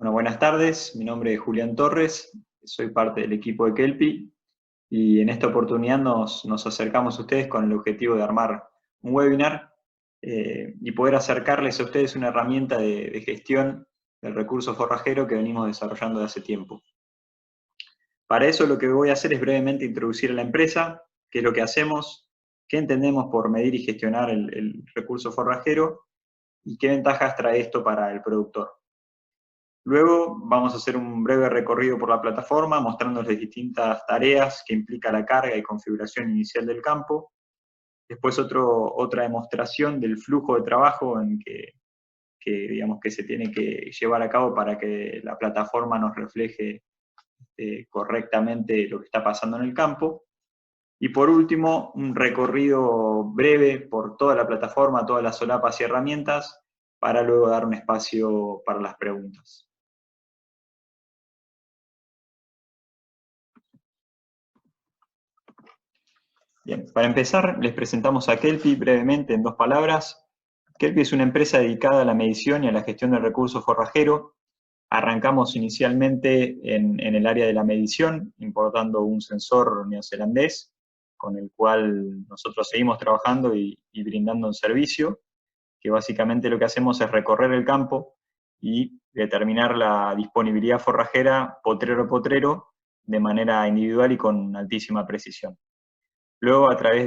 Bueno, buenas tardes, mi nombre es Julián Torres, soy parte del equipo de Kelpie y en esta oportunidad nos acercamos a ustedes con el objetivo de armar un webinar y poder acercarles a ustedes una herramienta de gestión del recurso forrajero que venimos desarrollando de hace tiempo. Para eso lo que voy a hacer es brevemente introducir a la empresa, qué es lo que hacemos, qué entendemos por medir y gestionar el recurso forrajero y qué ventajas trae esto para el productor. Luego vamos a hacer un breve recorrido por la plataforma, mostrándoles distintas tareas que implica la carga y configuración inicial del campo. Después otra demostración del flujo de trabajo digamos, que se tiene que llevar a cabo para que la plataforma nos refleje correctamente lo que está pasando en el campo. Y por último, un recorrido breve por toda la plataforma, todas las solapas y herramientas, para luego dar un espacio para las preguntas. Bien, para empezar, les presentamos a Kelpie brevemente en 2 palabras. Kelpie es una empresa dedicada a la medición y a la gestión del recurso forrajero. Arrancamos inicialmente en el área de la medición, importando un sensor neozelandés, con el cual nosotros seguimos trabajando y brindando un servicio, que básicamente lo que hacemos es recorrer el campo y determinar la disponibilidad forrajera potrero a potrero de manera individual y con altísima precisión. Luego, a través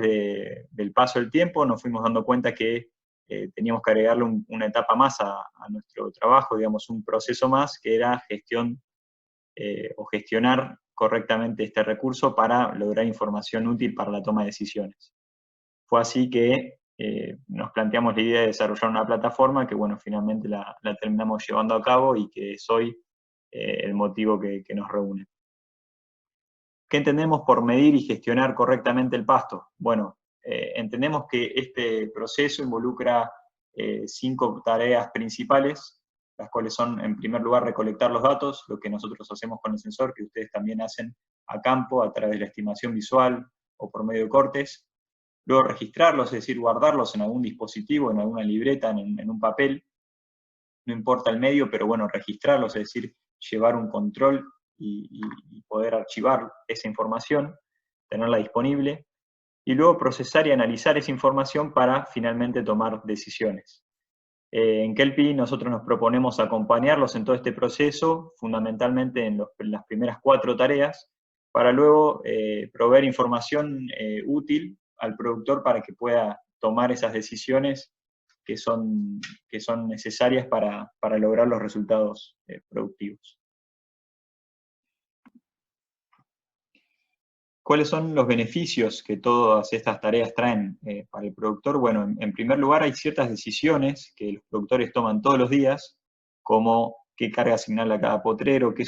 del paso del tiempo, nos fuimos dando cuenta que teníamos que agregarle una etapa más a nuestro trabajo, digamos, un proceso más, que era gestión o gestionar correctamente este recurso para lograr información útil para la toma de decisiones. Fue así que nos planteamos la idea de desarrollar una plataforma que, bueno, finalmente la terminamos llevando a cabo y que es hoy el motivo que nos reúne. ¿Qué entendemos por medir y gestionar correctamente el pasto? Bueno, entendemos que este proceso involucra 5 tareas principales, las cuales son, en primer lugar, recolectar los datos, lo que nosotros hacemos con el sensor, que ustedes también hacen a campo, a través de la estimación visual o por medio de cortes. Luego registrarlos, es decir, guardarlos en algún dispositivo, en alguna libreta, en un papel, no importa el medio, pero bueno, registrarlos, es decir, llevar un control y poder archivar esa información, tenerla disponible, y luego procesar y analizar esa información para finalmente tomar decisiones. En Kelpie nosotros nos proponemos acompañarlos en todo este proceso, fundamentalmente en las primeras 4 tareas, para luego proveer información útil al productor para que pueda tomar esas decisiones que son necesarias para lograr los resultados productivos. ¿Cuáles son los beneficios que todas estas tareas traen para el productor? Bueno, en primer lugar hay ciertas decisiones que los productores toman todos los días, como qué carga asignarle a cada potrero, de qué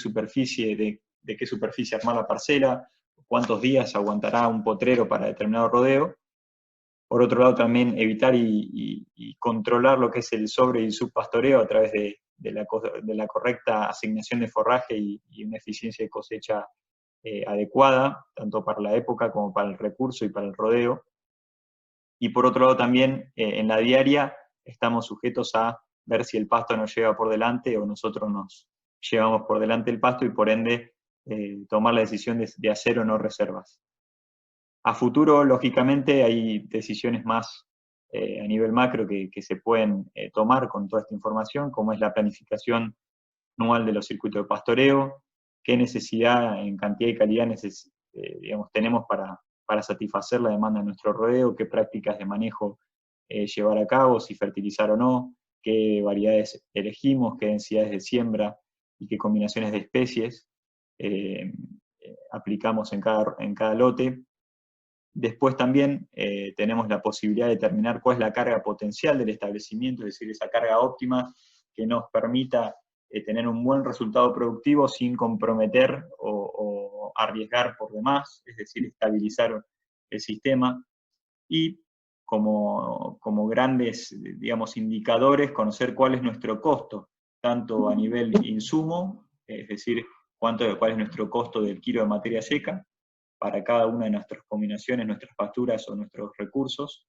superficie armar la parcela, cuántos días aguantará un potrero para determinado rodeo. Por otro lado, también evitar y controlar lo que es el sobre y el subpastoreo a través de la correcta asignación de forraje y una eficiencia de cosecha adecuada, tanto para la época como para el recurso y para el rodeo. Y por otro lado también, en la diaria, estamos sujetos a ver si el pasto nos lleva por delante o nosotros nos llevamos por delante el pasto y por ende tomar la decisión de hacer o no reservas. A futuro, lógicamente, hay decisiones más a nivel macro que se pueden tomar con toda esta información, como es la planificación anual de los circuitos de pastoreo, qué necesidad en cantidad y calidad digamos, tenemos para satisfacer la demanda de nuestro rodeo, qué prácticas de manejo llevar a cabo, si fertilizar o no, qué variedades elegimos, qué densidades de siembra y qué combinaciones de especies aplicamos en cada lote. Después también tenemos la posibilidad de determinar cuál es la carga potencial del establecimiento, es decir, esa carga óptima que nos permita tener un buen resultado productivo sin comprometer o arriesgar por demás, es decir, estabilizar el sistema. Y como grandes, digamos, indicadores, conocer cuál es nuestro costo, tanto a nivel insumo, es decir, cuál es nuestro costo del kilo de materia seca, para cada una de nuestras combinaciones, nuestras pasturas o nuestros recursos,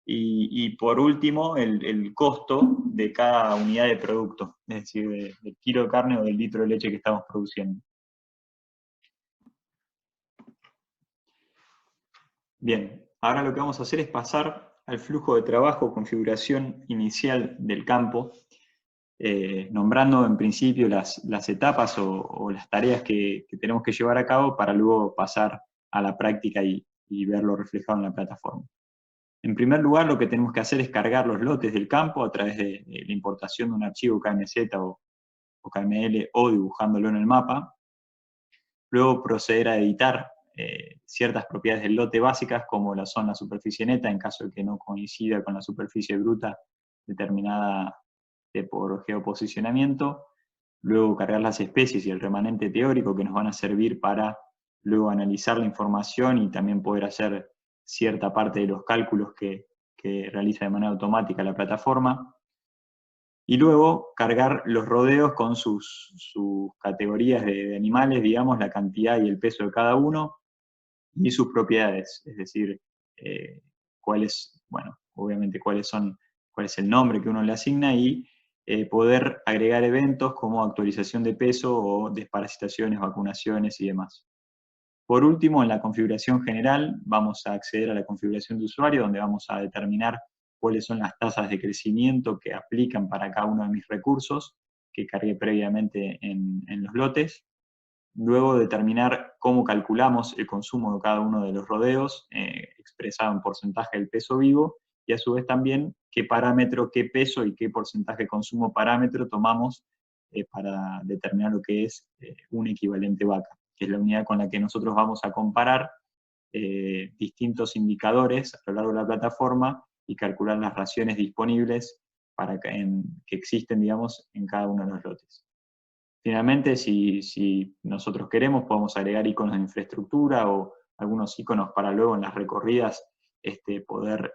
Y por último, el costo de cada unidad de producto, es decir, del kilo de carne o del litro de leche que estamos produciendo. Bien, ahora lo que vamos a hacer es pasar al flujo de trabajo, configuración inicial del campo, nombrando en principio las etapas o las tareas que tenemos que llevar a cabo para luego pasar a la práctica y verlo reflejado en la plataforma. En primer lugar, lo que tenemos que hacer es cargar los lotes del campo a través de la importación de un archivo KMZ o KML o dibujándolo en el mapa. Luego proceder a editar ciertas propiedades del lote básicas, como son la superficie neta, en caso de que no coincida con la superficie bruta determinada por geoposicionamiento. Luego cargar las especies y el remanente teórico que nos van a servir para luego analizar la información y también poder hacer cierta parte de los cálculos que realiza de manera automática la plataforma. Y luego cargar los rodeos con sus categorías de animales, digamos, la cantidad y el peso de cada uno, y sus propiedades, es decir, obviamente cuál es el nombre que uno le asigna, y poder agregar eventos como actualización de peso o desparasitaciones, vacunaciones y demás. Por último, en la configuración general, vamos a acceder a la configuración de usuario, donde vamos a determinar cuáles son las tasas de crecimiento que aplican para cada uno de mis recursos, que cargué previamente en los lotes. Luego determinar cómo calculamos el consumo de cada uno de los rodeos, expresado en porcentaje del peso vivo, y a su vez también qué parámetro, qué peso y qué porcentaje de consumo parámetro tomamos para determinar lo que es un equivalente vaca, que es la unidad con la que nosotros vamos a comparar distintos indicadores a lo largo de la plataforma y calcular las raciones disponibles que existen, digamos, en cada uno de los lotes. Finalmente, si nosotros queremos, podemos agregar iconos de infraestructura o algunos iconos para luego en las recorridas poder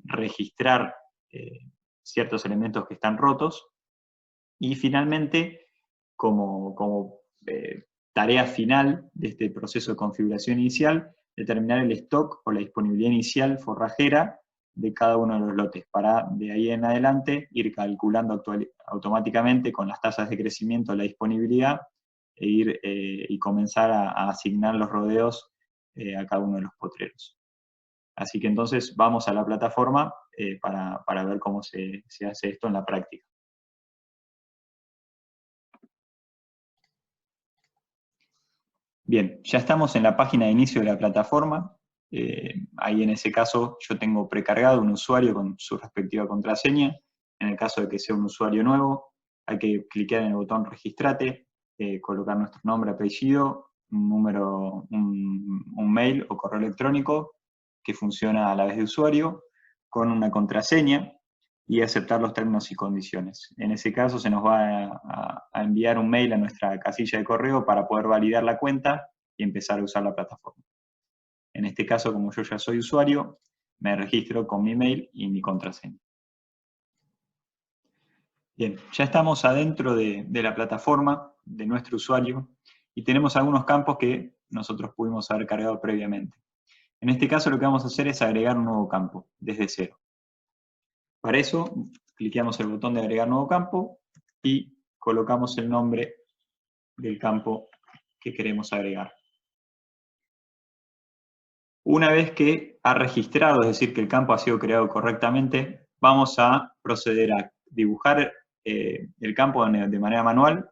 registrar ciertos elementos que están rotos. Y finalmente, como tarea final de este proceso de configuración inicial, determinar el stock o la disponibilidad inicial forrajera de cada uno de los lotes, para de ahí en adelante ir calculando automáticamente con las tasas de crecimiento la disponibilidad y comenzar a asignar los rodeos a cada uno de los potreros. Así que entonces vamos a la plataforma para ver cómo se hace esto en la práctica. Bien, ya estamos en la página de inicio de la plataforma. Ahí en ese caso yo tengo precargado un usuario con su respectiva contraseña. En el caso de que sea un usuario nuevo, hay que clicar en el botón Registrate, colocar nuestro nombre, apellido, un número, un mail o correo electrónico que funciona a la vez de usuario, con una contraseña, y aceptar los términos y condiciones. En ese caso se nos va a enviar un mail a nuestra casilla de correo para poder validar la cuenta y empezar a usar la plataforma. En este caso, como yo ya soy usuario, me registro con mi mail y mi contraseña. Bien, ya estamos adentro de la plataforma de nuestro usuario y tenemos algunos campos que nosotros pudimos haber cargado previamente. En este caso lo que vamos a hacer es agregar un nuevo campo, desde cero. Para eso, cliqueamos el botón de agregar nuevo campo y colocamos el nombre del campo que queremos agregar. Una vez que ha registrado, es decir, que el campo ha sido creado correctamente, vamos a proceder a dibujar el campo de manera manual,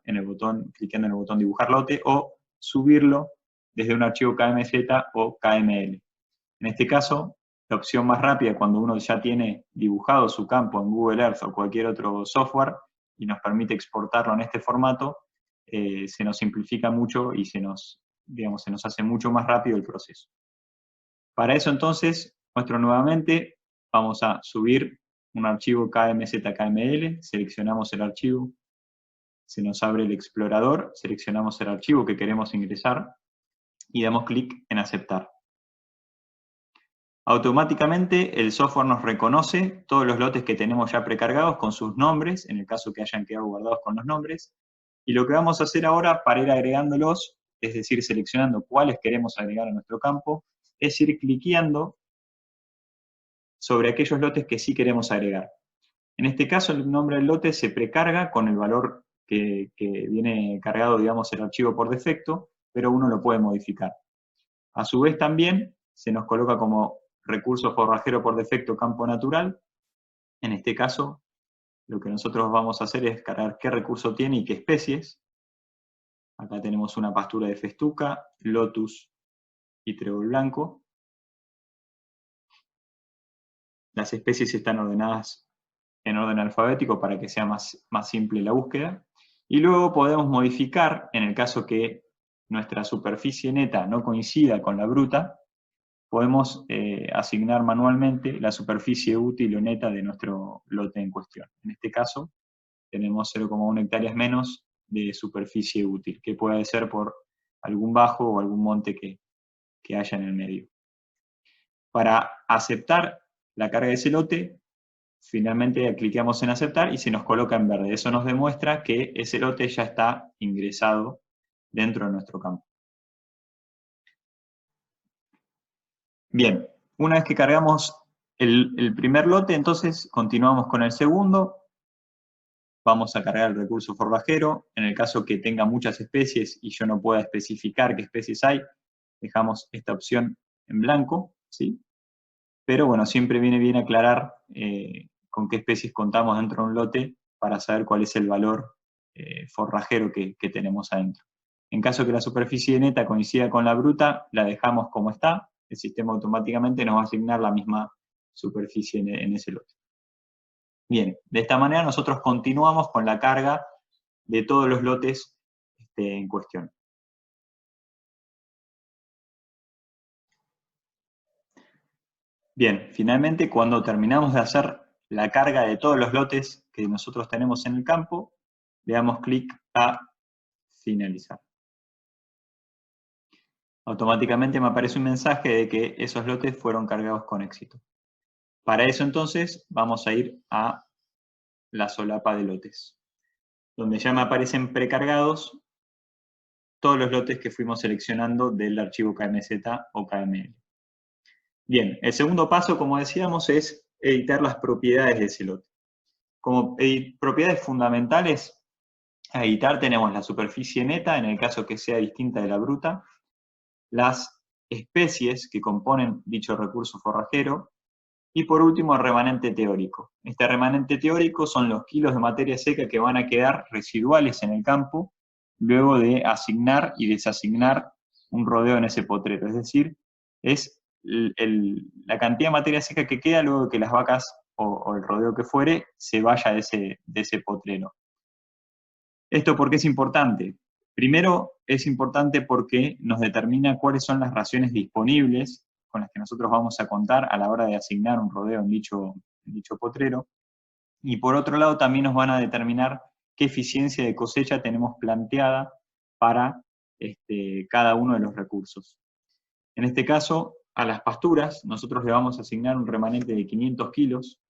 clicando en el botón dibujar lote, o subirlo desde un archivo KMZ o KML. En este caso, la opción más rápida cuando uno ya tiene dibujado su campo en Google Earth o cualquier otro software y nos permite exportarlo en este formato, se nos simplifica mucho y se nos hace mucho más rápido el proceso. Para eso entonces, nuevamente, vamos a subir un archivo KMZ-KML, seleccionamos el archivo, se nos abre el explorador, seleccionamos el archivo que queremos ingresar y damos clic en aceptar. Automáticamente el software nos reconoce todos los lotes que tenemos ya precargados con sus nombres, en el caso que hayan quedado guardados con los nombres, y lo que vamos a hacer ahora para ir agregándolos, es decir, seleccionando cuáles queremos agregar a nuestro campo, es ir cliqueando sobre aquellos lotes que sí queremos agregar. En este caso, el nombre del lote se precarga con el valor que viene cargado, digamos, el archivo por defecto, pero uno lo puede modificar. A su vez también se nos coloca como recurso forrajero por defecto campo natural. En este caso, lo que nosotros vamos a hacer es cargar qué recurso tiene y qué especies. Acá tenemos una pastura de festuca, lotus y trébol blanco. Las especies están ordenadas en orden alfabético para que sea más simple la búsqueda. Y luego podemos modificar, en el caso que nuestra superficie neta no coincida con la bruta, podemos asignar manualmente la superficie útil o neta de nuestro lote en cuestión. En este caso, tenemos 0,1 hectáreas menos de superficie útil, que puede ser por algún bajo o algún monte que haya en el medio. Para aceptar la carga de ese lote, finalmente cliqueamos en aceptar y se nos coloca en verde. Eso nos demuestra que ese lote ya está ingresado dentro de nuestro campo. Bien, una vez que cargamos el primer lote, entonces continuamos con el segundo. Vamos a cargar el recurso forrajero. En el caso que tenga muchas especies y yo no pueda especificar qué especies hay, dejamos esta opción en blanco, ¿sí? Pero bueno, siempre viene bien aclarar con qué especies contamos dentro de un lote para saber cuál es el valor forrajero que tenemos adentro. En caso que la superficie neta coincida con la bruta, la dejamos como está, el sistema automáticamente nos va a asignar la misma superficie en ese lote. Bien, de esta manera nosotros continuamos con la carga de todos los lotes en cuestión. Bien, finalmente cuando terminamos de hacer la carga de todos los lotes que nosotros tenemos en el campo, le damos clic a finalizar. Automáticamente me aparece un mensaje de que esos lotes fueron cargados con éxito. Para eso entonces vamos a ir a la solapa de lotes, donde ya me aparecen precargados todos los lotes que fuimos seleccionando del archivo KMZ o KML. Bien, el segundo paso, como decíamos, es editar las propiedades de ese lote. Como propiedades fundamentales a editar tenemos la superficie neta, en el caso que sea distinta de la bruta, las especies que componen dicho recurso forrajero, y por último el remanente teórico. Este remanente teórico son los kilos de materia seca que van a quedar residuales en el campo luego de asignar y desasignar un rodeo en ese potrero. Es decir, es la cantidad de materia seca que queda luego de que las vacas o el rodeo que fuere se vaya de ese potrero. ¿Esto por qué es importante? Primero, es importante porque nos determina cuáles son las raciones disponibles con las que nosotros vamos a contar a la hora de asignar un rodeo en dicho potrero. Y por otro lado, también nos van a determinar qué eficiencia de cosecha tenemos planteada para cada uno de los recursos. En este caso, a las pasturas, nosotros le vamos a asignar un remanente de 500 kilos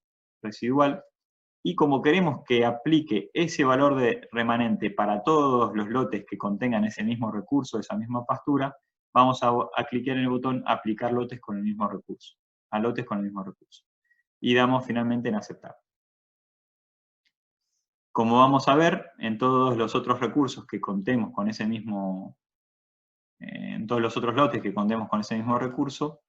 residual, y como queremos que aplique ese valor de remanente para todos los lotes que contengan ese mismo recurso, esa misma pastura, vamos a clicar en el botón aplicar lotes con el mismo recurso, a lotes con el mismo recurso. Y damos finalmente en aceptar. Como vamos a ver, en todos los otros recursos que contemos con ese mismo, en todos los otros lotes que contemos con ese mismo recurso,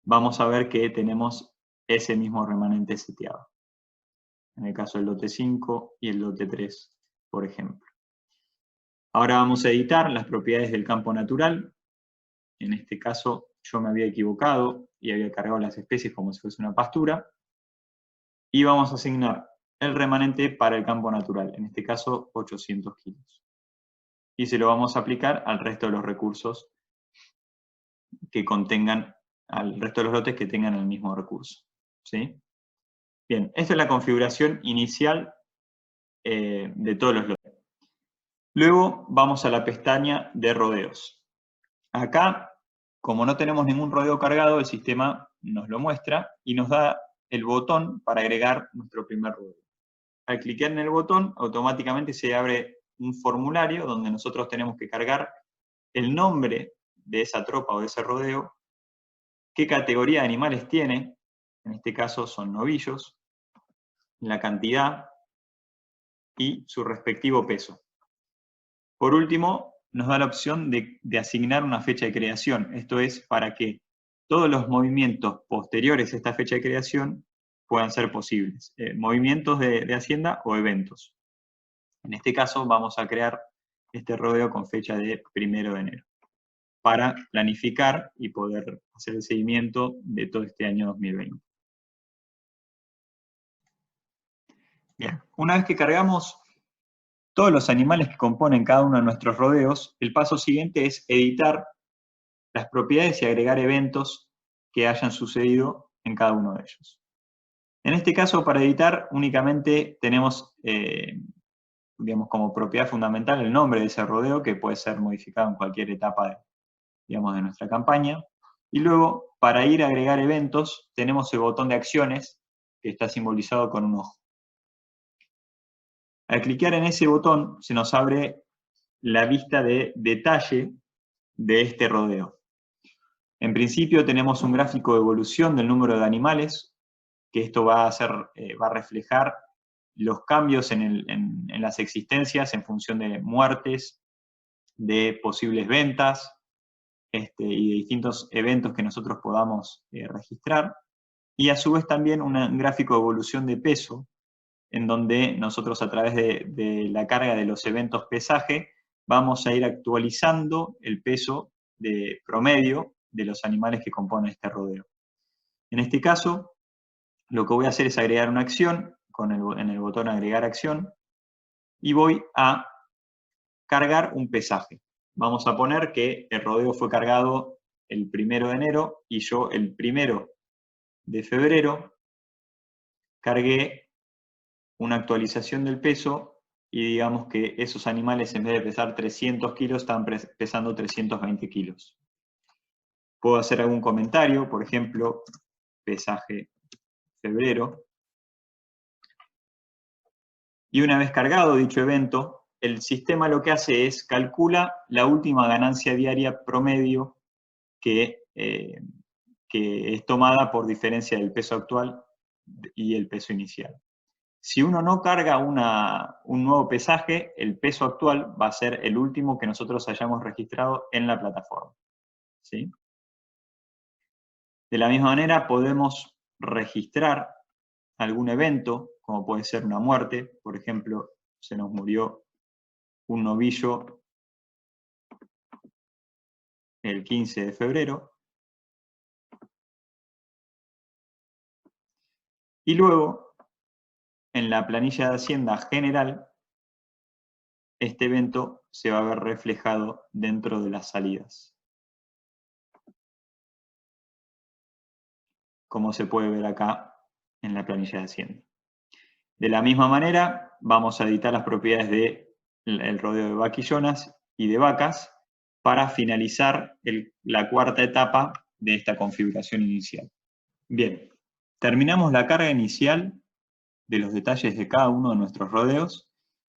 vamos a ver que tenemos ese mismo remanente seteado. En el caso del lote 5 y el lote 3, por ejemplo. Ahora vamos a editar las propiedades del campo natural. En este caso yo me había equivocado y había cargado las especies como si fuese una pastura. Y vamos a asignar el remanente para el campo natural, en este caso 800 kilos. Y se lo vamos a aplicar al resto de los recursos que contengan, al resto de los lotes que tengan el mismo recurso. ¿Sí? Bien, esta es la configuración inicial de todos los lotes. Luego vamos a la pestaña de rodeos. Acá, como no tenemos ningún rodeo cargado, el sistema nos lo muestra y nos da el botón para agregar nuestro primer rodeo. Al clicar en el botón, automáticamente se abre un formulario donde nosotros tenemos que cargar el nombre de esa tropa o de ese rodeo, qué categoría de animales tiene, en este caso son novillos, la cantidad y su respectivo peso. Por último, nos da la opción de asignar una fecha de creación. Esto es para que todos los movimientos posteriores a esta fecha de creación puedan ser posibles. Movimientos de Hacienda o eventos. En este caso vamos a crear este rodeo con fecha de 1 de enero para planificar y poder hacer el seguimiento de todo este año 2020. Bien, una vez que cargamos todos los animales que componen cada uno de nuestros rodeos, el paso siguiente es editar las propiedades y agregar eventos que hayan sucedido en cada uno de ellos. En este caso, para editar, únicamente tenemos, digamos, como propiedad fundamental el nombre de ese rodeo, que puede ser modificado en cualquier etapa de nuestra campaña. Y luego, para ir a agregar eventos, tenemos el botón de acciones, que está simbolizado con un ojo. Al clicar en ese botón, se nos abre la vista de detalle de este rodeo. En principio tenemos un gráfico de evolución del número de animales, que esto va a reflejar los cambios en las existencias en función de muertes, de posibles ventas, y de distintos eventos que nosotros podamos registrar. Y a su vez también un gráfico de evolución de peso, en donde nosotros a través de la carga de los eventos pesaje vamos a ir actualizando el peso de promedio de los animales que componen este rodeo. En este caso, lo que voy a hacer es agregar una acción en el botón agregar acción y voy a cargar un pesaje. Vamos a poner que el rodeo fue cargado el 1 de enero y yo el 1 de febrero cargué una actualización del peso y digamos que esos animales en vez de pesar 300 kilos estaban pesando 320 kilos. Puedo hacer algún comentario, por ejemplo, pesaje febrero. Y una vez cargado dicho evento, el sistema lo que hace es calcula la última ganancia diaria promedio que es tomada por diferencia del peso actual y el peso inicial. Si uno no carga un nuevo pesaje, el peso actual va a ser el último que nosotros hayamos registrado en la plataforma. ¿Sí? De la misma manera podemos registrar algún evento, como puede ser una muerte. Por ejemplo, se nos murió un novillo el 15 de febrero. Y luego, en la planilla de Hacienda general, este evento se va a ver reflejado dentro de las salidas. Como se puede ver acá en la planilla de Hacienda. De la misma manera, vamos a editar las propiedades del rodeo de vaquillonas y de vacas para finalizar la cuarta etapa de esta configuración inicial. Bien, terminamos la carga inicial de los detalles de cada uno de nuestros rodeos.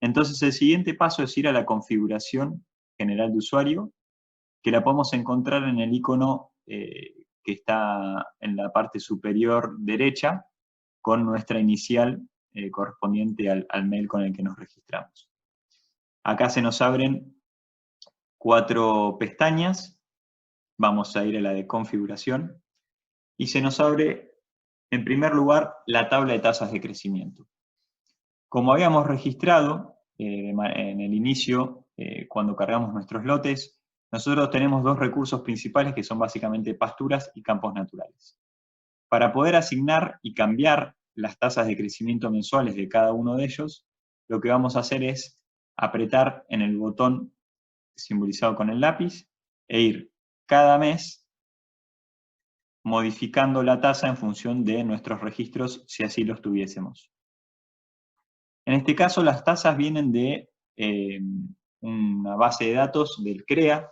Entonces el siguiente paso es ir a la configuración general de usuario, que la podemos encontrar en el icono que está en la parte superior derecha, con nuestra inicial correspondiente al mail con el que nos registramos. Acá se nos abren 4 pestañas, vamos a ir a la de configuración, y se nos abre, en primer lugar, la tabla de tasas de crecimiento. Como habíamos registrado en el inicio, cuando cargamos nuestros lotes, nosotros tenemos 2 recursos principales que son básicamente pasturas y campos naturales. Para poder asignar y cambiar las tasas de crecimiento mensuales de cada uno de ellos, lo que vamos a hacer es apretar en el botón simbolizado con el lápiz e ir cada mes modificando la tasa en función de nuestros registros, si así los tuviésemos. En este caso, las tasas vienen de una base de datos del CREA,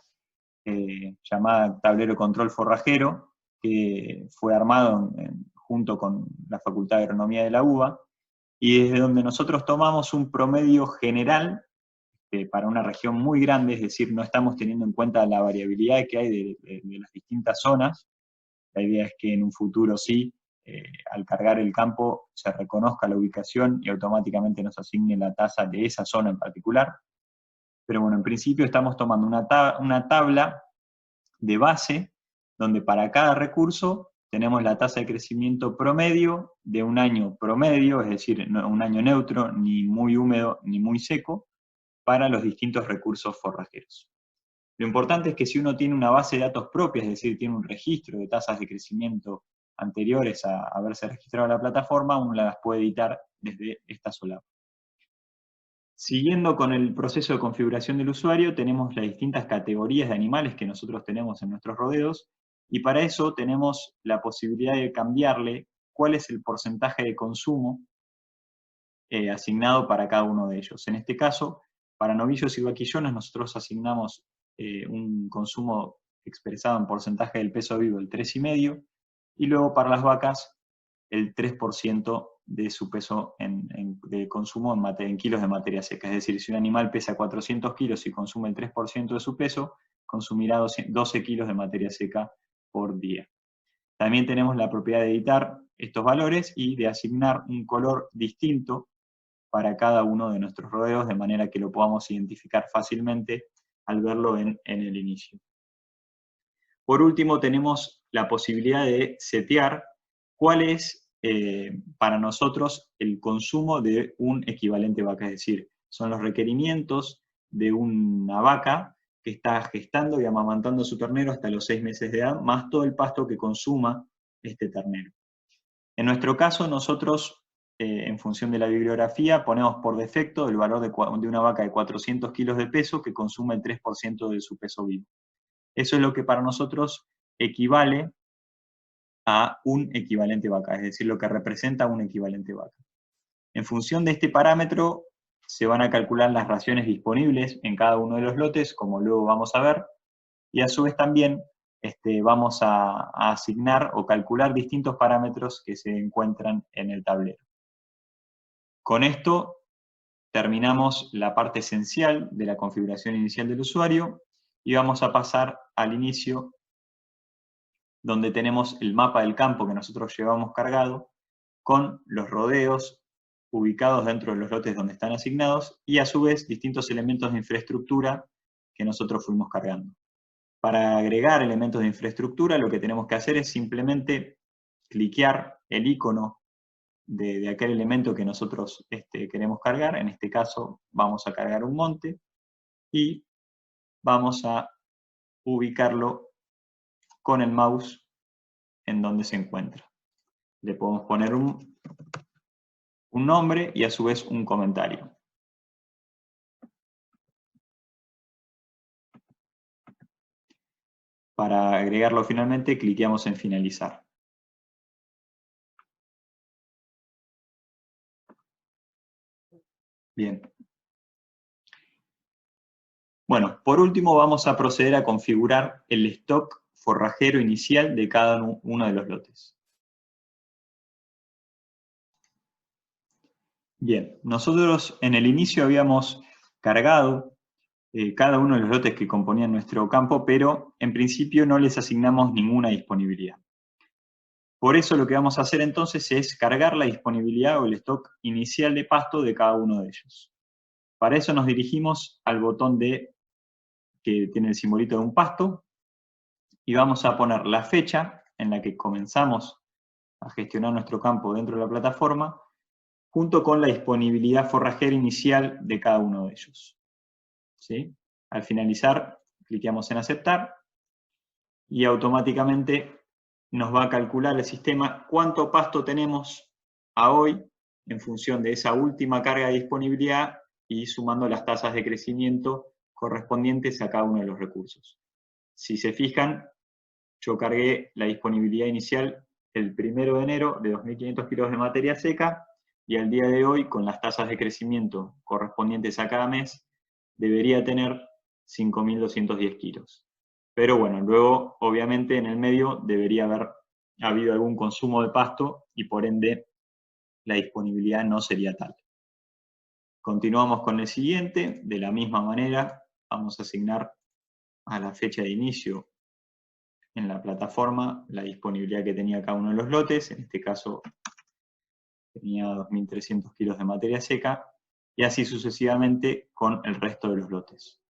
llamada Tablero Control Forrajero, que fue armado junto con la Facultad de Agronomía de la UBA, y desde donde nosotros tomamos un promedio general para una región muy grande, es decir, no estamos teniendo en cuenta la variabilidad que hay de las distintas zonas. La idea es que en un futuro sí al cargar el campo se reconozca la ubicación y automáticamente nos asigne la tasa de esa zona en particular. Pero bueno, en principio estamos tomando una tabla de base, donde para cada recurso tenemos la tasa de crecimiento promedio de un año promedio, es decir, un año neutro, ni muy húmedo ni muy seco, para los distintos recursos forrajeros. Lo importante es que si uno tiene una base de datos propia, es decir, tiene un registro de tasas de crecimiento anteriores a haberse registrado en la plataforma, uno las puede editar desde esta solapa. Siguiendo con el proceso de configuración del usuario, tenemos las distintas categorías de animales que nosotros tenemos en nuestros rodeos, y para eso tenemos la posibilidad de cambiarle cuál es el porcentaje de consumo asignado para cada uno de ellos. En este caso, para novillos y vaquillones nosotros asignamos un consumo expresado en porcentaje del peso vivo del 3,5, y luego para las vacas el 3% de su peso de consumo en kilos de materia seca. Es decir, si un animal pesa 400 kilos y consume el 3% de su peso, consumirá 12 kilos de materia seca por día. También tenemos la propiedad de editar estos valores y de asignar un color distinto para cada uno de nuestros rodeos, de manera que lo podamos identificar fácilmente al verlo en el inicio. Por último, tenemos la posibilidad de setear cuál es para nosotros el consumo de un equivalente vaca, es decir, son los requerimientos de una vaca que está gestando y amamantando a su ternero hasta los 6 meses de edad, más todo el pasto que consuma este ternero. En nuestro caso, nosotros, en función de la bibliografía, ponemos por defecto el valor de una vaca de 400 kilos de peso que consume el 3% de su peso vivo. Eso es lo que para nosotros equivale a un equivalente vaca, es decir, lo que representa un equivalente vaca. En función de este parámetro se van a calcular las raciones disponibles en cada uno de los lotes, como luego vamos a ver, y a su vez también vamos a asignar o calcular distintos parámetros que se encuentran en el tablero. Con esto terminamos la parte esencial de la configuración inicial del usuario y vamos a pasar al inicio, donde tenemos el mapa del campo que nosotros llevamos cargado, con los rodeos ubicados dentro de los lotes donde están asignados, y a su vez distintos elementos de infraestructura que nosotros fuimos cargando. Para agregar elementos de infraestructura, lo que tenemos que hacer es simplemente cliquear el icono de aquel elemento que nosotros queremos cargar. En este caso vamos a cargar un monte, y vamos a ubicarlo con el mouse en donde se encuentra. Le podemos poner un nombre y a su vez un comentario. Para agregarlo finalmente, cliqueamos en finalizar. Bien. Bueno, por último vamos a proceder a configurar el stock forrajero inicial de cada uno de los lotes. Bien, nosotros en el inicio habíamos cargado cada uno de los lotes que componían nuestro campo, pero en principio no les asignamos ninguna disponibilidad. Por eso lo que vamos a hacer entonces es cargar la disponibilidad o el stock inicial de pasto de cada uno de ellos. Para eso nos dirigimos al botón que tiene el simbolito de un pasto, y vamos a poner la fecha en la que comenzamos a gestionar nuestro campo dentro de la plataforma, junto con la disponibilidad forrajera inicial de cada uno de ellos. ¿Sí? Al finalizar, cliqueamos en aceptar, y automáticamente nos va a calcular el sistema cuánto pasto tenemos a hoy en función de esa última carga de disponibilidad y sumando las tasas de crecimiento correspondientes a cada uno de los recursos. Si se fijan, yo cargué la disponibilidad inicial el 1 de enero de 2.500 kilos de materia seca, y al día de hoy, con las tasas de crecimiento correspondientes a cada mes, debería tener 5.210 kilos. Pero bueno, luego, obviamente, en el medio debería haber habido algún consumo de pasto, y por ende la disponibilidad no sería tal. Continuamos con el siguiente. De la misma manera, vamos a asignar a la fecha de inicio en la plataforma la disponibilidad que tenía cada uno de los lotes, en este caso tenía 2.300 kilos de materia seca, y así sucesivamente con el resto de los lotes.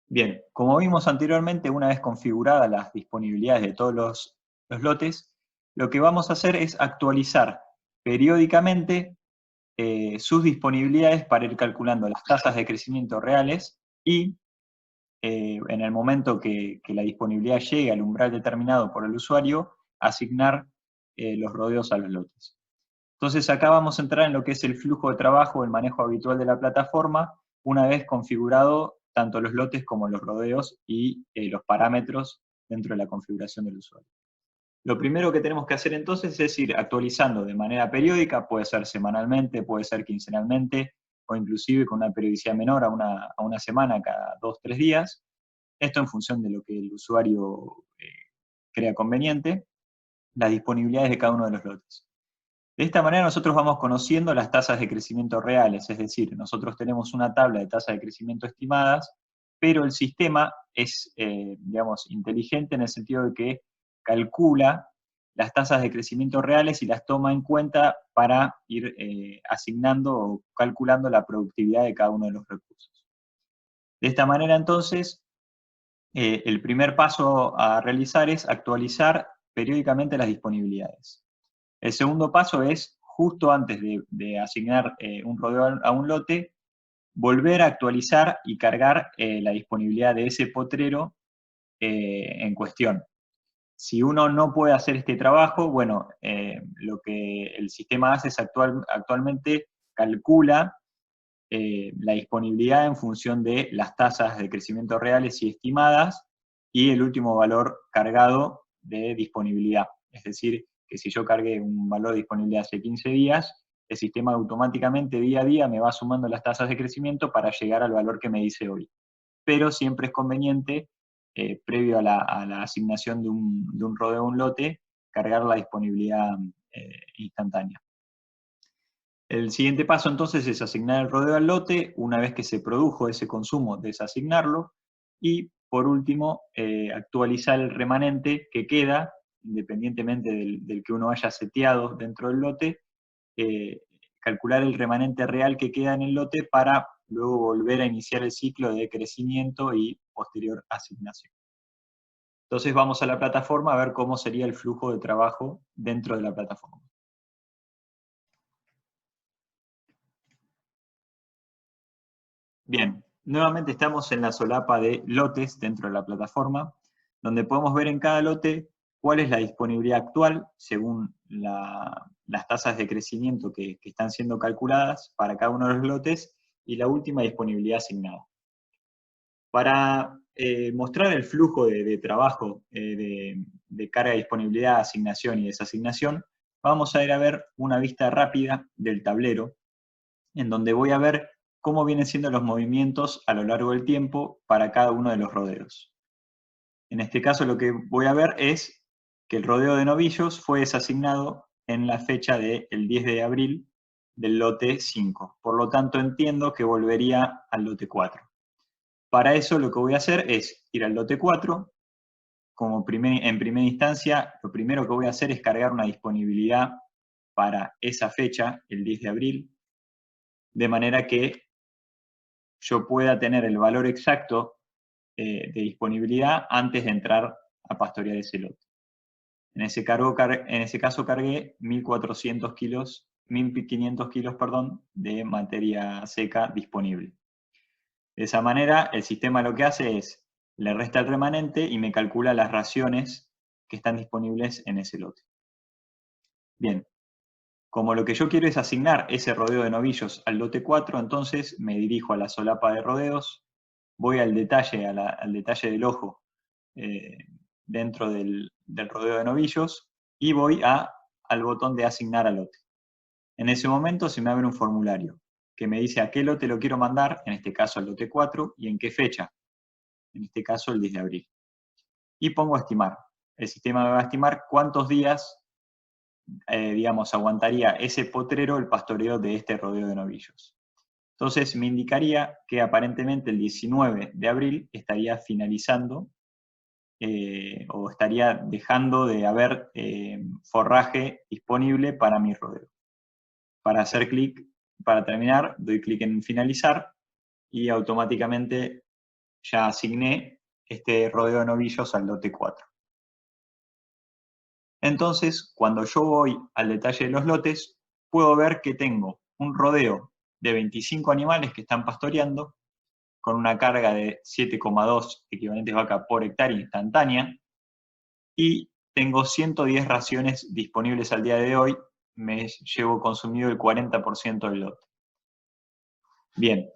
Bien, como vimos anteriormente, una vez configuradas las disponibilidades de todos los lotes, lo que vamos a hacer es actualizar periódicamente sus disponibilidades para ir calculando las tasas de crecimiento reales y en el momento que la disponibilidad llegue al umbral determinado por el usuario, asignar los rodeos a los lotes. Entonces acá vamos a entrar en lo que es el flujo de trabajo, el manejo habitual de la plataforma, una vez configurado tanto los lotes como los rodeos y los parámetros dentro de la configuración del usuario. Lo primero que tenemos que hacer entonces es ir actualizando de manera periódica, puede ser semanalmente, puede ser quincenalmente, o inclusive con una periodicidad menor a una semana, cada 2 o 3 días. Esto en función de lo que el usuario crea conveniente, las disponibilidades de cada uno de los lotes. De esta manera nosotros vamos conociendo las tasas de crecimiento reales, es decir, nosotros tenemos una tabla de tasas de crecimiento estimadas, pero el sistema es, digamos, inteligente en el sentido de que calcula las tasas de crecimiento reales y las toma en cuenta para ir asignando o calculando la productividad de cada uno de los recursos. De esta manera, entonces, el primer paso a realizar es actualizar periódicamente las disponibilidades. El segundo paso es, justo antes de asignar un rodeo a un lote, volver a actualizar y cargar la disponibilidad de ese potrero en cuestión. Si uno no puede hacer este trabajo, bueno, lo que el sistema hace es actualmente calcula la disponibilidad en función de las tasas de crecimiento reales y estimadas y el último valor cargado de disponibilidad. Es decir, que si yo cargué un valor de disponibilidad hace 15 días, el sistema automáticamente día a día me va sumando las tasas de crecimiento para llegar al valor que me dice hoy. Pero siempre es conveniente, previo a la asignación de un rodeo o un lote, cargar la disponibilidad instantánea. El siguiente paso entonces es asignar el rodeo al lote, una vez que se produjo ese consumo, desasignarlo, y por último, actualizar el remanente que queda, independientemente del que uno haya seteado dentro del lote, calcular el remanente real que queda en el lote para luego volver a iniciar el ciclo de crecimiento y posterior asignación. Entonces vamos a la plataforma a ver cómo sería el flujo de trabajo dentro de la plataforma. Bien, nuevamente estamos en la solapa de lotes dentro de la plataforma, donde podemos ver en cada lote cuál es la disponibilidad actual según las tasas de crecimiento que están siendo calculadas para cada uno de los lotes y la última disponibilidad asignada. Para mostrar el flujo de trabajo de carga, disponibilidad, asignación y desasignación, vamos a ir a ver una vista rápida del tablero, en donde voy a ver cómo vienen siendo los movimientos a lo largo del tiempo para cada uno de los rodeos. En este caso lo que voy a ver es que el rodeo de novillos fue desasignado en la fecha del 10 de abril del lote 5. Por lo tanto entiendo que volvería al lote 4. Para eso lo que voy a hacer es ir al lote 4, en primera instancia, lo primero que voy a hacer es cargar una disponibilidad para esa fecha, el 10 de abril, de manera que yo pueda tener el valor exacto de disponibilidad antes de entrar a pastorear ese lote. En ese caso cargué 1.400 kilos, 1.500 kilos, de materia seca disponible. De esa manera, el sistema lo que hace es, le resta el remanente y me calcula las raciones que están disponibles en ese lote. Bien, como lo que yo quiero es asignar ese rodeo de novillos al lote 4, entonces me dirijo a la solapa de rodeos, voy al detalle, al detalle del ojo dentro del rodeo de novillos y voy al botón de asignar a lote. En ese momento se me abre un formulario que me dice a qué lote lo quiero mandar, en este caso al lote 4, y en qué fecha, en este caso el 10 de abril. Y pongo a estimar. El sistema me va a estimar cuántos días, digamos, aguantaría ese potrero el pastoreo de este rodeo de novillos. Entonces me indicaría que aparentemente el 19 de abril estaría finalizando o estaría dejando de haber forraje disponible para mi rodeo. Para hacer clic, para terminar, doy clic en finalizar y automáticamente ya asigné este rodeo de novillos al lote 4. Entonces, cuando yo voy al detalle de los lotes, puedo ver que tengo un rodeo de 25 animales que están pastoreando, con una carga de 7,2 equivalentes vaca por hectárea instantánea, y tengo 110 raciones disponibles al día de hoy, me llevo consumido el 40% del lote. Bien,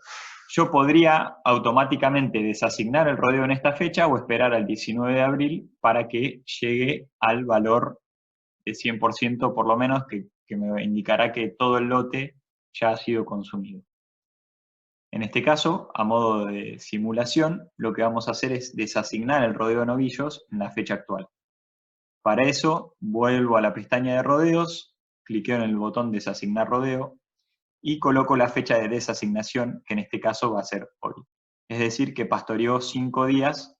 yo podría automáticamente desasignar el rodeo en esta fecha o esperar al 19 de abril para que llegue al valor de 100% por lo menos, que me indicará que todo el lote ya ha sido consumido. En este caso, a modo de simulación, lo que vamos a hacer es desasignar el rodeo de novillos en la fecha actual. Para eso, vuelvo a la pestaña de rodeos, cliqueo en el botón desasignar rodeo y coloco la fecha de desasignación, que en este caso va a ser hoy. Es decir, que pastoreó 5 días,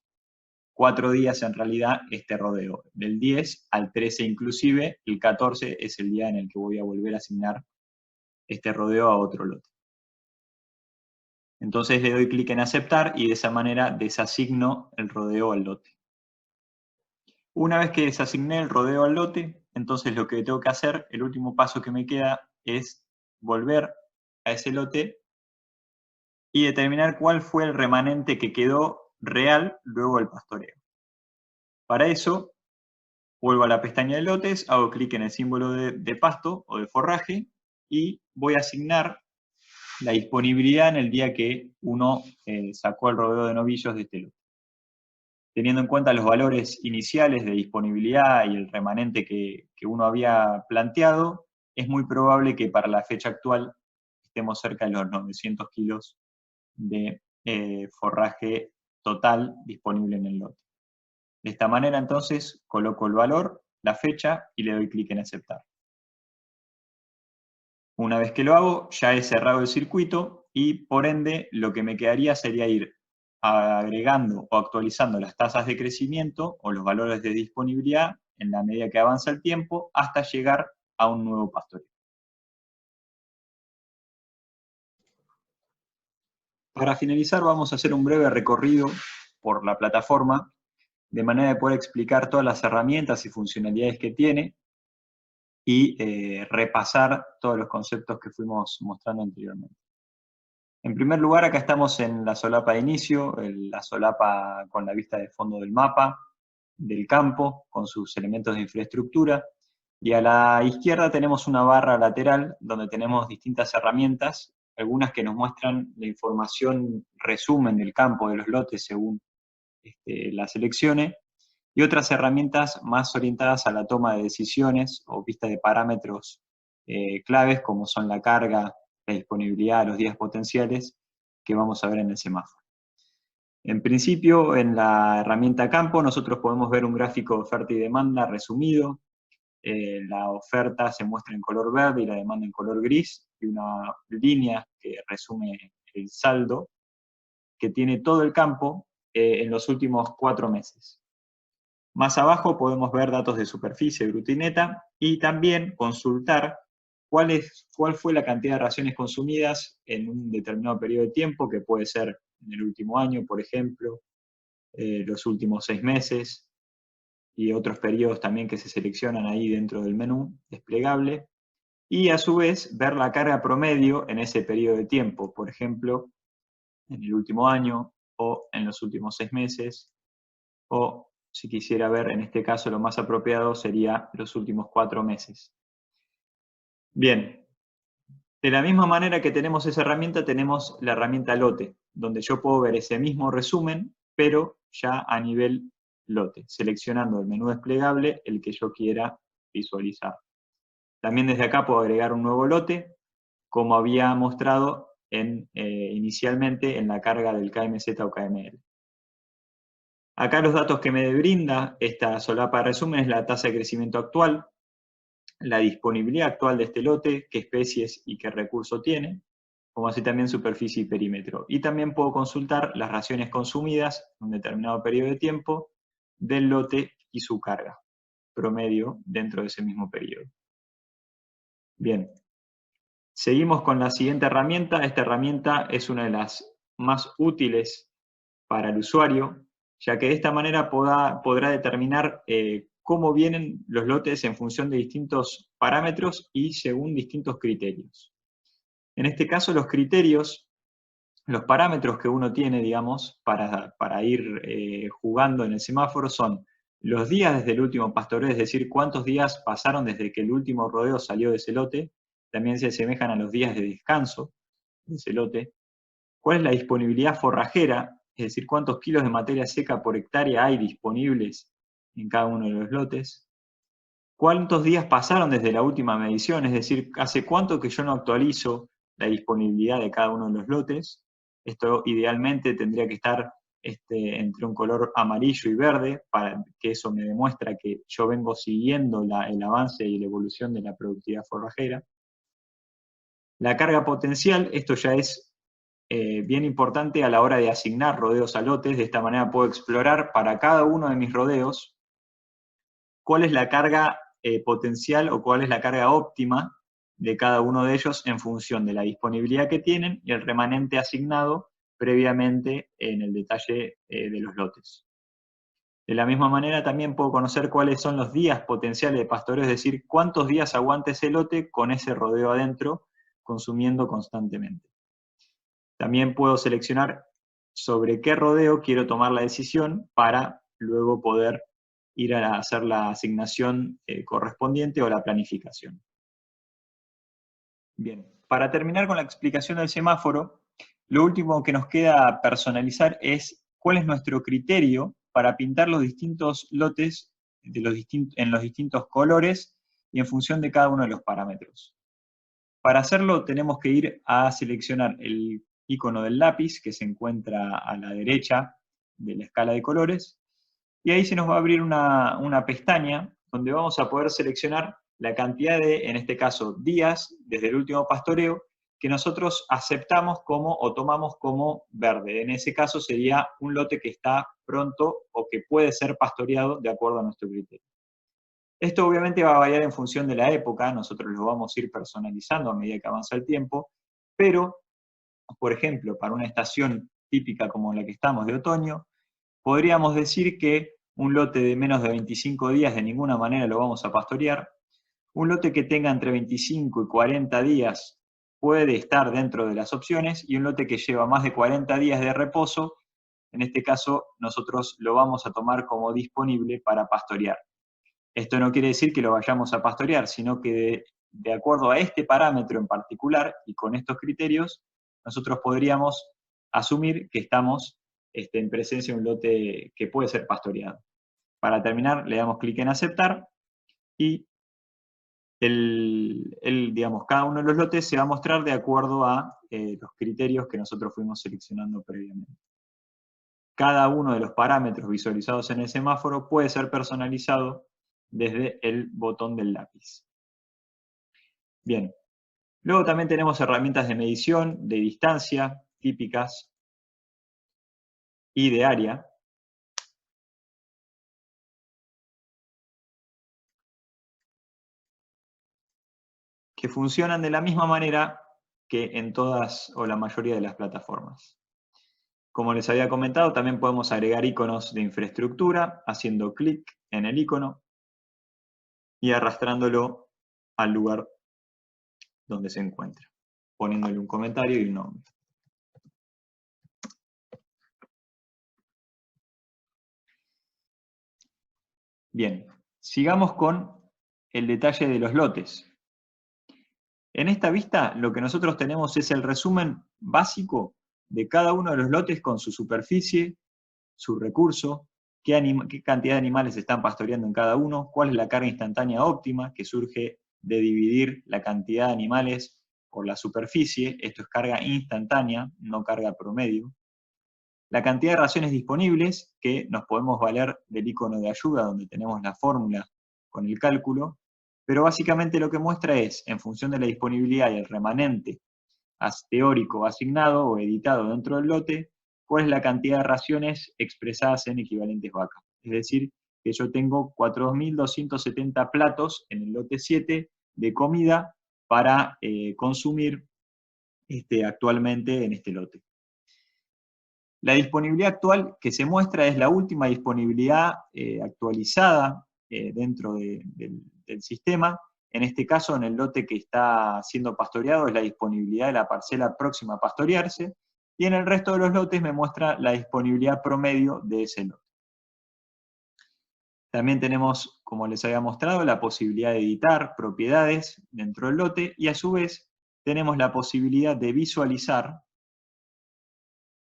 4 días en realidad este rodeo, del 10 al 13 inclusive, el 14 es el día en el que voy a volver a asignar este rodeo a otro lote. Entonces le doy clic en aceptar y de esa manera desasigno el rodeo al lote. Una vez que desasigné el rodeo al lote, entonces lo que tengo que hacer, el último paso que me queda es volver a ese lote y determinar cuál fue el remanente que quedó real luego del pastoreo. Para eso, vuelvo a la pestaña de lotes, hago clic en el símbolo de pasto o de forraje y voy a asignar la disponibilidad en el día que uno sacó el rodeo de novillos de este lote. Teniendo en cuenta los valores iniciales de disponibilidad y el remanente que uno había planteado, es muy probable que para la fecha actual estemos cerca de los 900 kilos de forraje total disponible en el lote. De esta manera entonces coloco el valor, la fecha y le doy clic en aceptar. Una vez que lo hago, ya he cerrado el circuito y por ende lo que me quedaría sería ir agregando o actualizando las tasas de crecimiento o los valores de disponibilidad en la medida que avanza el tiempo hasta llegar a un nuevo pastoreo. Para finalizar vamos a hacer un breve recorrido por la plataforma de manera de poder explicar todas las herramientas y funcionalidades que tiene y repasar todos los conceptos que fuimos mostrando anteriormente. En primer lugar, acá estamos en la solapa de inicio, la solapa con la vista de fondo del mapa, del campo, con sus elementos de infraestructura, y a la izquierda tenemos una barra lateral donde tenemos distintas herramientas, algunas que nos muestran la información, resumen del campo, de los lotes según la seleccione, y otras herramientas más orientadas a la toma de decisiones o vista de parámetros claves como son la carga, la disponibilidad, los días potenciales que vamos a ver en el semáforo. En principio, en la herramienta campo nosotros podemos ver un gráfico de oferta y demanda resumido. La oferta se muestra en color verde y la demanda en color gris, y una línea que resume el saldo que tiene todo el campo en los últimos 4 meses. Más abajo podemos ver datos de superficie bruta y neta y también consultar cuál fue la cantidad de raciones consumidas en un determinado periodo de tiempo, que puede ser en el último año, por ejemplo, los últimos 6 meses, y otros periodos también que se seleccionan ahí dentro del menú desplegable, y a su vez ver la carga promedio en ese periodo de tiempo, por ejemplo, en el último año, o en los últimos 6 meses, o si quisiera ver, en este caso lo más apropiado sería los últimos 4 meses. Bien, de la misma manera que tenemos esa herramienta, tenemos la herramienta lote, donde yo puedo ver ese mismo resumen, pero ya a nivel lote, seleccionando el menú desplegable el que yo quiera visualizar. También desde acá puedo agregar un nuevo lote, como había mostrado inicialmente en la carga del KMZ o KML. Acá los datos que me brinda esta solapa de resumen es la tasa de crecimiento actual, la disponibilidad actual de este lote, qué especies y qué recurso tiene, como así también superficie y perímetro. Y también puedo consultar las raciones consumidas en un determinado periodo de tiempo del lote y su carga promedio dentro de ese mismo periodo. Bien, seguimos con la siguiente herramienta. Esta herramienta es una de las más útiles para el usuario, ya que de esta manera podrá determinar cómo vienen los lotes en función de distintos parámetros y según distintos criterios. En este caso, los criterios, los parámetros que uno tiene, digamos, para ir jugando en el semáforo son los días desde el último pastoreo, es decir, cuántos días pasaron desde que el último rodeo salió de ese lote, también se asemejan a los días de descanso de ese lote. ¿Cuál es la disponibilidad forrajera? Es decir, cuántos kilos de materia seca por hectárea hay disponibles en cada uno de los lotes. ¿Cuántos días pasaron desde la última medición? Es decir, ¿hace cuánto que yo no actualizo la disponibilidad de cada uno de los lotes? Esto idealmente tendría que estar entre un color amarillo y verde, para que eso me demuestra que yo vengo siguiendo el avance y la evolución de la productividad forrajera. La carga potencial, esto ya es bien importante a la hora de asignar rodeos a lotes. De esta manera puedo explorar para cada uno de mis rodeos cuál es la carga potencial o cuál es la carga óptima de cada uno de ellos en función de la disponibilidad que tienen y el remanente asignado previamente en el detalle de los lotes. De la misma manera también puedo conocer cuáles son los días potenciales de pastoreo, es decir, cuántos días aguanta ese lote con ese rodeo adentro, consumiendo constantemente. También puedo seleccionar sobre qué rodeo quiero tomar la decisión para luego poder ir a hacer la asignación correspondiente o la planificación. Bien, para terminar con la explicación del semáforo, lo último que nos queda personalizar es cuál es nuestro criterio para pintar los distintos lotes en los distintos colores y en función de cada uno de los parámetros. Para hacerlo tenemos que ir a seleccionar el icono del lápiz que se encuentra a la derecha de la escala de colores, y ahí se nos va a abrir una pestaña donde vamos a poder seleccionar la cantidad de, en este caso, días desde el último pastoreo que nosotros aceptamos como o tomamos como verde. En ese caso sería un lote que está pronto o que puede ser pastoreado de acuerdo a nuestro criterio. Esto obviamente va a variar en función de la época, nosotros lo vamos a ir personalizando a medida que avanza el tiempo, pero, por ejemplo, para una estación típica como la que estamos de otoño, podríamos decir que un lote de menos de 25 días de ninguna manera lo vamos a pastorear. Un lote que tenga entre 25 y 40 días puede estar dentro de las opciones, y un lote que lleva más de 40 días de reposo, en este caso nosotros lo vamos a tomar como disponible para pastorear. Esto no quiere decir que lo vayamos a pastorear, sino que de acuerdo a este parámetro en particular y con estos criterios, nosotros podríamos asumir que estamos en presencia de un lote que puede ser pastoreado. Para terminar, le damos clic en aceptar y digamos, cada uno de los lotes se va a mostrar de acuerdo a los criterios que nosotros fuimos seleccionando previamente. Cada uno de los parámetros visualizados en el semáforo puede ser personalizado desde el botón del lápiz. Bien, luego también tenemos herramientas de medición, de distancia, típicas, y de área. Que funcionan de la misma manera que en todas o la mayoría de las plataformas. Como les había comentado, también podemos agregar iconos de infraestructura haciendo clic en el icono y arrastrándolo al lugar donde se encuentra, poniéndole un comentario y un nombre. Bien, sigamos con el detalle de los lotes. En esta vista lo que nosotros tenemos es el resumen básico de cada uno de los lotes con su superficie, su recurso, qué cantidad de animales están pastoreando en cada uno, cuál es la carga instantánea óptima que surge de dividir la cantidad de animales por la superficie. Esto es carga instantánea, no carga promedio. La cantidad de raciones disponibles, que nos podemos valer del icono de ayuda donde tenemos la fórmula con el cálculo, pero básicamente lo que muestra es, en función de la disponibilidad y el remanente teórico asignado o editado dentro del lote, cuál es la cantidad de raciones expresadas en equivalentes vacas. Es decir, que yo tengo 4.270 platos en el lote 7 de comida para consumir actualmente en este lote. La disponibilidad actual que se muestra es la última disponibilidad actualizada dentro del sistema. En este caso, en el lote que está siendo pastoreado es la disponibilidad de la parcela próxima a pastorearse, y en el resto de los lotes me muestra la disponibilidad promedio de ese lote. También tenemos, como les había mostrado, la posibilidad de editar propiedades dentro del lote, y a su vez tenemos la posibilidad de visualizar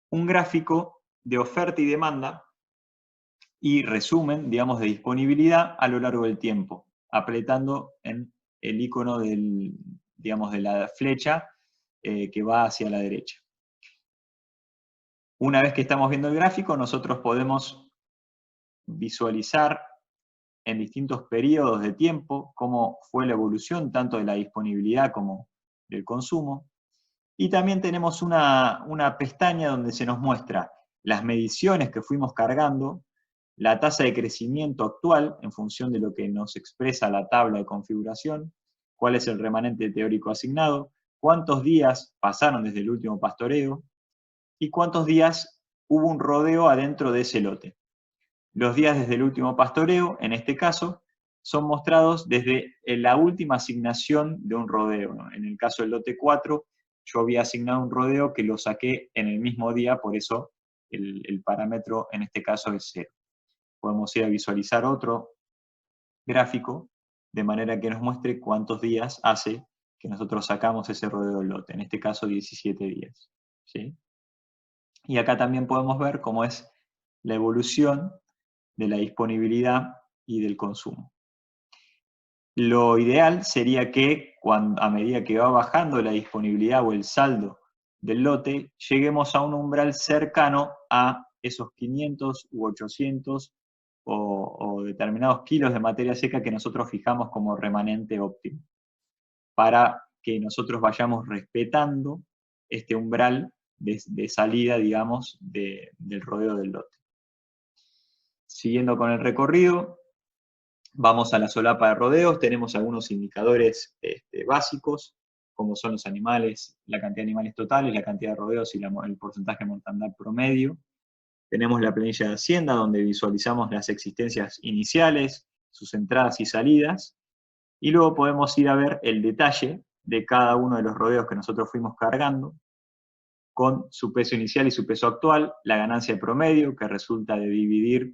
un gráfico de oferta y demanda y resumen, digamos, de disponibilidad a lo largo del tiempo, apretando en el icono digamos, de la flecha que va hacia la derecha. Una vez que estamos viendo el gráfico, nosotros podemos visualizar en distintos periodos de tiempo cómo fue la evolución tanto de la disponibilidad como del consumo. Y también tenemos una pestaña donde se nos muestra las mediciones que fuimos cargando, la tasa de crecimiento actual en función de lo que nos expresa la tabla de configuración, cuál es el remanente teórico asignado, cuántos días pasaron desde el último pastoreo y cuántos días hubo un rodeo adentro de ese lote. Los días desde el último pastoreo, en este caso, son mostrados desde la última asignación de un rodeo. En el caso del lote 4, yo había asignado un rodeo que lo saqué en el mismo día, por eso el parámetro en este caso es 0. Podemos ir a visualizar otro gráfico, de manera que nos muestre cuántos días hace que nosotros sacamos ese rodeo del lote, en este caso 17 días. ¿Sí? Y acá también podemos ver cómo es la evolución de la disponibilidad y del consumo. Lo ideal sería que a medida que va bajando la disponibilidad o el saldo del lote, lleguemos a un umbral cercano a esos 500 u 800 o determinados kilos de materia seca que nosotros fijamos como remanente óptimo, para que nosotros vayamos respetando este umbral de salida, digamos, del rodeo del lote. Siguiendo con el recorrido, vamos a la solapa de rodeos, tenemos algunos indicadores básicos, como son los animales, la cantidad de animales totales, la cantidad de rodeos y el porcentaje de mortandad promedio. Tenemos la planilla de Hacienda, donde visualizamos las existencias iniciales, sus entradas y salidas, y luego podemos ir a ver el detalle de cada uno de los rodeos que nosotros fuimos cargando, con su peso inicial y su peso actual, la ganancia promedio, que resulta de dividir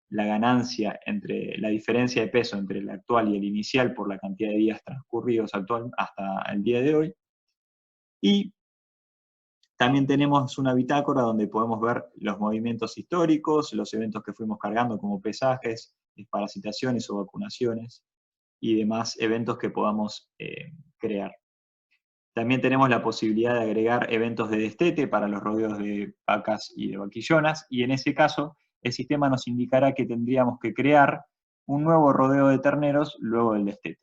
la ganancia entre la diferencia de peso entre el actual y el inicial por la cantidad de días transcurridos actual hasta el día de hoy. Y también tenemos una bitácora donde podemos ver los movimientos históricos, los eventos que fuimos cargando como pesajes, desparasitaciones o vacunaciones y demás eventos que podamos crear. También tenemos la posibilidad de agregar eventos de destete para los rodeos de vacas y de vaquillonas, y en ese caso el sistema nos indicará que tendríamos que crear un nuevo rodeo de terneros luego del destete.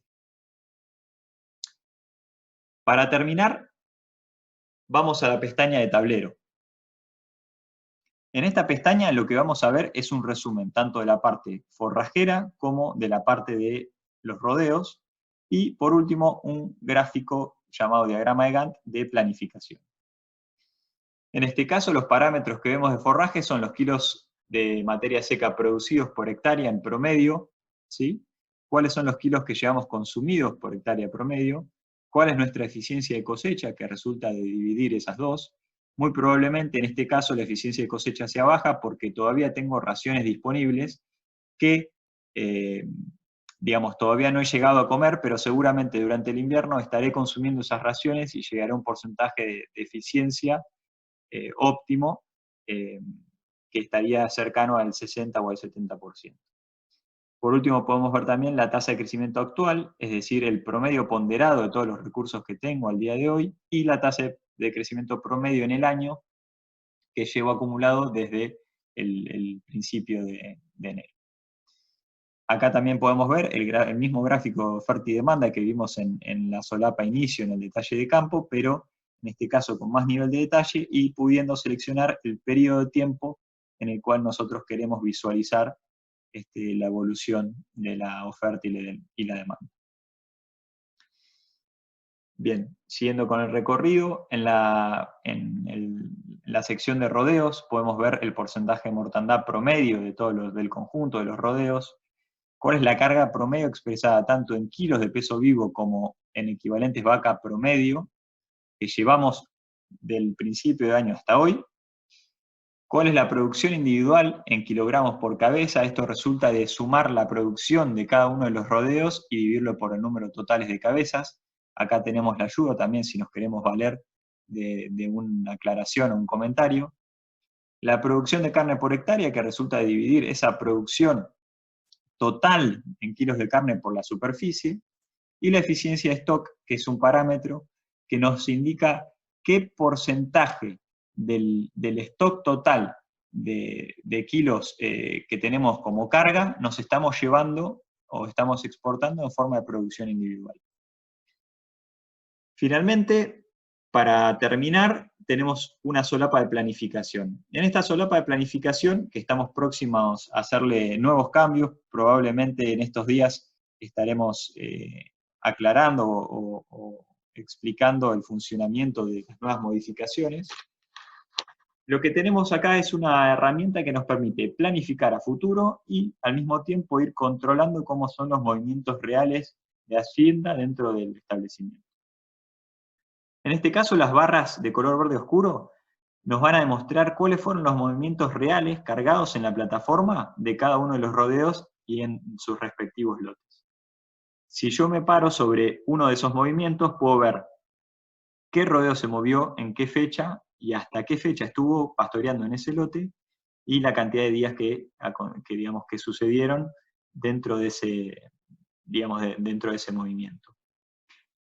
Para terminar, vamos a la pestaña de tablero. En esta pestaña lo que vamos a ver es un resumen tanto de la parte forrajera como de la parte de los rodeos, y por último un gráfico llamado diagrama de Gantt de planificación. En este caso, los parámetros que vemos de forraje son los kilos de materia seca producidos por hectárea en promedio, ¿sí? Cuáles son los kilos que llevamos consumidos por hectárea promedio, cuál es nuestra eficiencia de cosecha, que resulta de dividir esas dos. Muy probablemente en este caso la eficiencia de cosecha sea baja porque todavía tengo raciones disponibles que, digamos, todavía no he llegado a comer, pero seguramente durante el invierno estaré consumiendo esas raciones y llegaré a un porcentaje de eficiencia óptimo, que estaría cercano al 60 o al 70%. Por último, podemos ver también la tasa de crecimiento actual, es decir, el promedio ponderado de todos los recursos que tengo al día de hoy, y la tasa de crecimiento promedio en el año que llevo acumulado desde el principio de enero. Acá también podemos ver el mismo gráfico de oferta y demanda que vimos en la solapa inicio, en el detalle de campo, pero en este caso con más nivel de detalle, y pudiendo seleccionar el periodo de tiempo en el cual nosotros queremos visualizar la evolución de la oferta y la demanda. Bien, siguiendo con el recorrido, en la sección de rodeos podemos ver el porcentaje de mortandad promedio de del conjunto de los rodeos, cuál es la carga promedio expresada tanto en kilos de peso vivo como en equivalentes vaca promedio que llevamos del principio de año hasta hoy, cuál es la producción individual en kilogramos por cabeza. Esto resulta de sumar la producción de cada uno de los rodeos y dividirlo por el número totales de cabezas. Acá tenemos la ayuda también si nos queremos valer de una aclaración o un comentario. La producción de carne por hectárea, que resulta de dividir esa producción total en kilos de carne por la superficie. Y la eficiencia de stock, que es un parámetro que nos indica qué porcentaje del stock total de kilos que tenemos como carga nos estamos llevando o estamos exportando en forma de producción individual. Finalmente, para terminar, tenemos una solapa de planificación. En esta solapa de planificación, que estamos próximos a hacerle nuevos cambios, probablemente en estos días estaremos aclarando o explicando el funcionamiento de las nuevas modificaciones. Lo que tenemos acá es una herramienta que nos permite planificar a futuro y al mismo tiempo ir controlando cómo son los movimientos reales de Hacienda dentro del establecimiento. En este caso, las barras de color verde oscuro nos van a demostrar cuáles fueron los movimientos reales cargados en la plataforma de cada uno de los rodeos y en sus respectivos lotes. Si yo me paro sobre uno de esos movimientos, puedo ver qué rodeo se movió, en qué fecha y hasta qué fecha estuvo pastoreando en ese lote y la cantidad de días que sucedieron dentro de ese movimiento.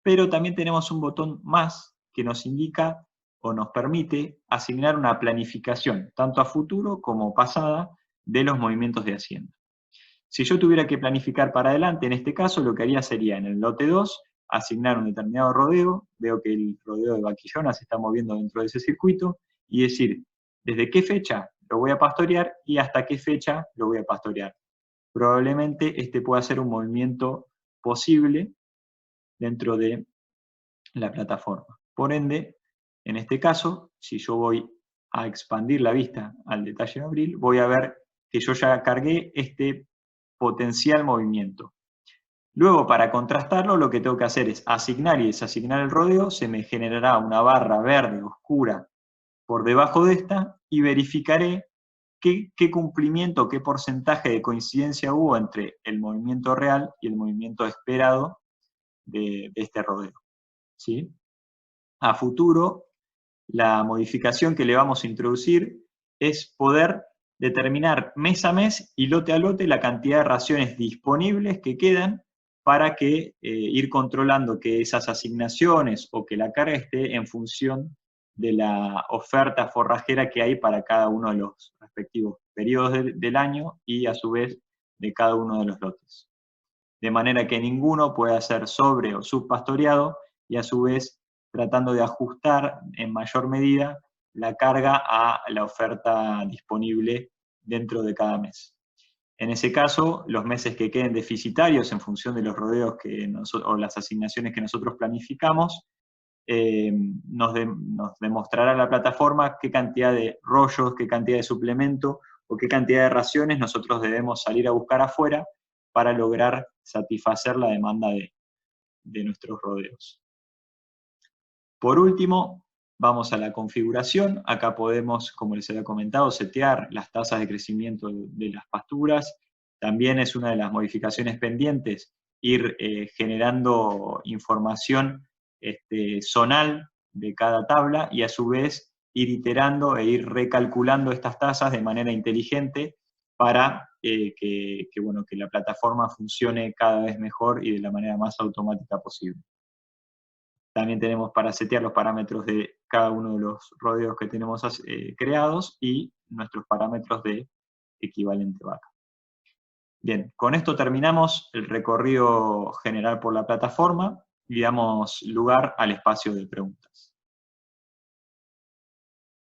Pero también tenemos un botón más que nos indica o nos permite asignar una planificación, tanto a futuro como pasada, de los movimientos de Hacienda. Si yo tuviera que planificar para adelante, en este caso lo que haría sería en el lote 2, asignar un determinado rodeo, veo que el rodeo de Vaquillona se está moviendo dentro de ese circuito, y decir desde qué fecha lo voy a pastorear y hasta qué fecha lo voy a pastorear. Probablemente este pueda ser un movimiento posible dentro de la plataforma. Por ende, en este caso, si yo voy a expandir la vista al detalle en abril, voy a ver que yo ya cargué este potencial movimiento. Luego, para contrastarlo, lo que tengo que hacer es asignar y desasignar el rodeo, se me generará una barra verde oscura por debajo de esta, y verificaré qué cumplimiento, qué porcentaje de coincidencia hubo entre el movimiento real y el movimiento esperado de este rodeo. ¿Sí? A futuro, la modificación que le vamos a introducir es poder determinar mes a mes y lote a lote la cantidad de raciones disponibles que quedan para ir controlando que esas asignaciones o que la carga esté en función de la oferta forrajera que hay para cada uno de los respectivos periodos del año y a su vez de cada uno de los lotes. De manera que ninguno pueda ser sobre o subpastoreado y a su vez tratando de ajustar en mayor medida la carga a la oferta disponible dentro de cada mes. En ese caso, los meses que queden deficitarios en función de los rodeos o las asignaciones que nosotros planificamos, nos demostrará la plataforma qué cantidad de rollos, qué cantidad de suplemento o qué cantidad de raciones nosotros debemos salir a buscar afuera para lograr satisfacer la demanda de nuestros rodeos. Por último, vamos a la configuración. Acá podemos, como les había comentado, setear las tasas de crecimiento de las pasturas. También es una de las modificaciones pendientes ir generando información zonal de cada tabla y a su vez ir iterando e ir recalculando estas tasas de manera inteligente para que la plataforma funcione cada vez mejor y de la manera más automática posible. También tenemos para setear los parámetros de cada uno de los rodeos que tenemos creados y nuestros parámetros de equivalente vaca. Bien, con esto terminamos el recorrido general por la plataforma y damos lugar al espacio de preguntas.